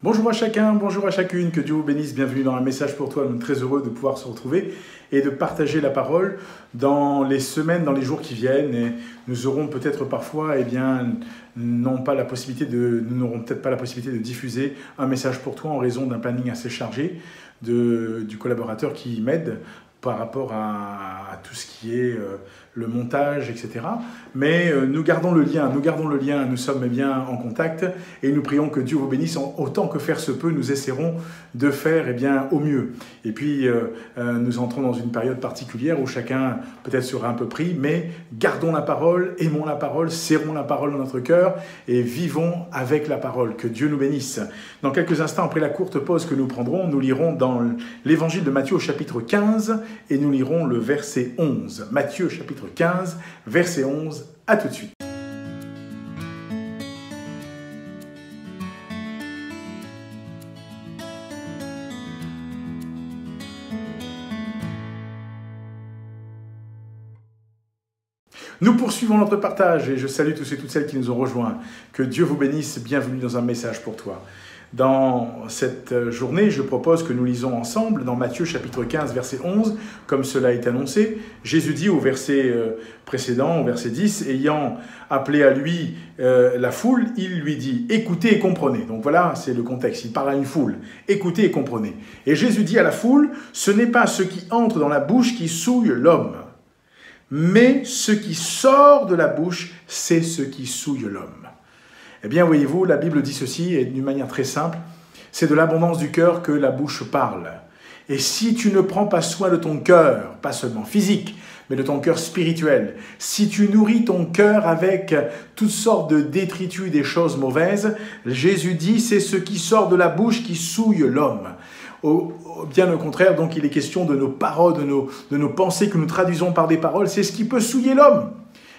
Bonjour à chacun, bonjour à chacune, que Dieu vous bénisse, bienvenue dans un message pour toi. Nous sommes très heureux de pouvoir se retrouver et de partager la parole dans les semaines, dans les jours qui viennent. Et nous aurons peut-être parfois, nous n'aurons peut-être pas la possibilité de diffuser un message pour toi en raison d'un planning assez chargé du collaborateur qui m'aide par rapport à tout ce qui est le montage, etc. Mais nous gardons le lien, nous sommes en contact et nous prions que Dieu vous bénisse. Autant que faire se peut, nous essaierons de faire au mieux. Et puis, nous entrons dans une période particulière où chacun peut-être sera un peu pris, mais gardons la parole, aimons la parole, serrons la parole dans notre cœur et vivons avec la parole. Que Dieu nous bénisse. Dans quelques instants, après la courte pause que nous prendrons, nous lirons dans l'évangile de Matthieu au chapitre 15 et nous lirons le verset 11. Matthieu chapitre 15, verset 11. À tout de suite. Nous poursuivons notre partage et je salue tous et toutes celles qui nous ont rejoints. Que Dieu vous bénisse, bienvenue dans un message pour toi. Dans cette journée, je propose que nous lisons ensemble dans Matthieu chapitre 15, verset 11, comme cela est annoncé. Jésus dit au verset précédent, au verset 10, ayant appelé à lui la foule, il lui dit « Écoutez et comprenez ». Donc voilà, c'est le contexte, il parle à une foule. « Écoutez et comprenez ». Et Jésus dit à la foule « Ce n'est pas ce qui entre dans la bouche qui souille l'homme, mais ce qui sort de la bouche, c'est ce qui souille l'homme. » Eh bien, voyez-vous, la Bible dit ceci, et d'une manière très simple, c'est de l'abondance du cœur que la bouche parle. Et si tu ne prends pas soin de ton cœur, pas seulement physique, mais de ton cœur spirituel, si tu nourris ton cœur avec toutes sortes de détritus, des choses mauvaises, Jésus dit, c'est ce qui sort de la bouche qui souille l'homme. Bien au contraire, donc il est question de nos paroles, de nos pensées que nous traduisons par des paroles, c'est ce qui peut souiller l'homme.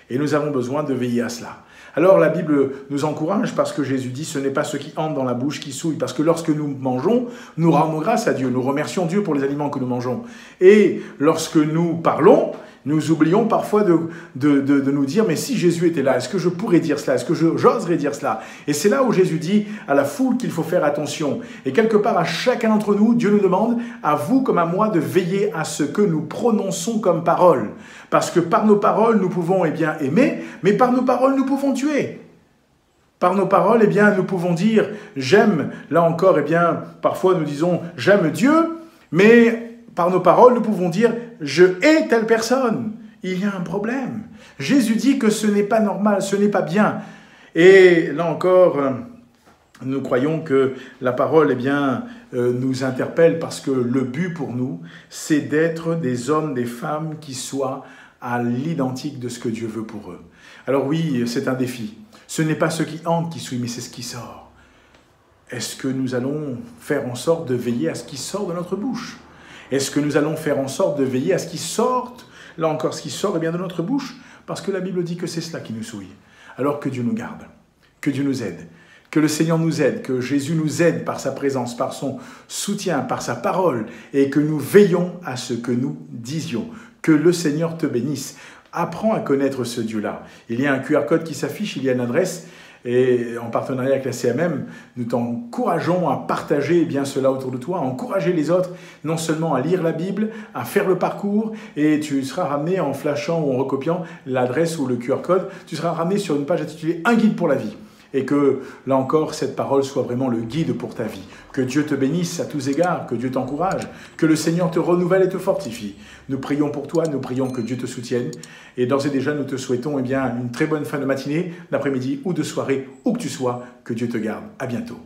Et nous avons besoin de veiller à cela. Alors la Bible nous encourage parce que Jésus dit ce n'est pas ce qui entre dans la bouche qui souille. Parce que lorsque nous mangeons, nous rendons grâce à Dieu, nous remercions Dieu pour les aliments que nous mangeons. Et lorsque nous parlons, nous oublions parfois de nous dire mais si Jésus était là, est-ce que je pourrais dire cela? Est-ce que j'oserais dire cela? Et c'est là où Jésus dit à la foule qu'il faut faire attention. Et quelque part à chacun d'entre nous, Dieu nous demande, à vous comme à moi, de veiller à ce que nous prononçons comme parole. Parce que par nos paroles, nous pouvons aimer, mais par nos paroles, nous pouvons tuer. Par nos paroles, nous pouvons dire j'aime, là encore, parfois nous disons j'aime Dieu, mais par nos paroles, nous pouvons dire « je hais telle personne ». Il y a un problème. Jésus dit que ce n'est pas normal, ce n'est pas bien. Et là encore, nous croyons que la parole nous interpelle parce que le but pour nous, c'est d'être des hommes, des femmes qui soient à l'identique de ce que Dieu veut pour eux. Alors oui, c'est un défi. Ce n'est pas ce qui entre qui souille, mais c'est ce qui sort. Est-ce que nous allons faire en sorte de veiller à ce qui sort de notre bouche ? Est-ce que nous allons faire en sorte de veiller à ce qui sorte, là encore, ce qui sort de notre bouche? Parce que la Bible dit que c'est cela qui nous souille. Alors que Dieu nous garde, que Dieu nous aide, que le Seigneur nous aide, que Jésus nous aide par sa présence, par son soutien, par sa parole, et que nous veillons à ce que nous disions. Que le Seigneur te bénisse. Apprends à connaître ce Dieu-là. Il y a un QR code qui s'affiche, il y a une adresse, et en partenariat avec la CMM, nous t'encourageons à partager cela autour de toi, à encourager les autres, non seulement à lire la Bible, à faire le parcours, et tu seras ramené en flashant ou en recopiant l'adresse ou le QR code, tu seras ramené sur une page intitulée « Un guide pour la vie ». Et que, là encore, cette parole soit vraiment le guide pour ta vie. Que Dieu te bénisse à tous égards, que Dieu t'encourage, que le Seigneur te renouvelle et te fortifie. Nous prions pour toi, nous prions que Dieu te soutienne. Et d'ores et déjà, nous te souhaitons une très bonne fin de matinée, d'après-midi ou de soirée, où que tu sois. Que Dieu te garde. À bientôt.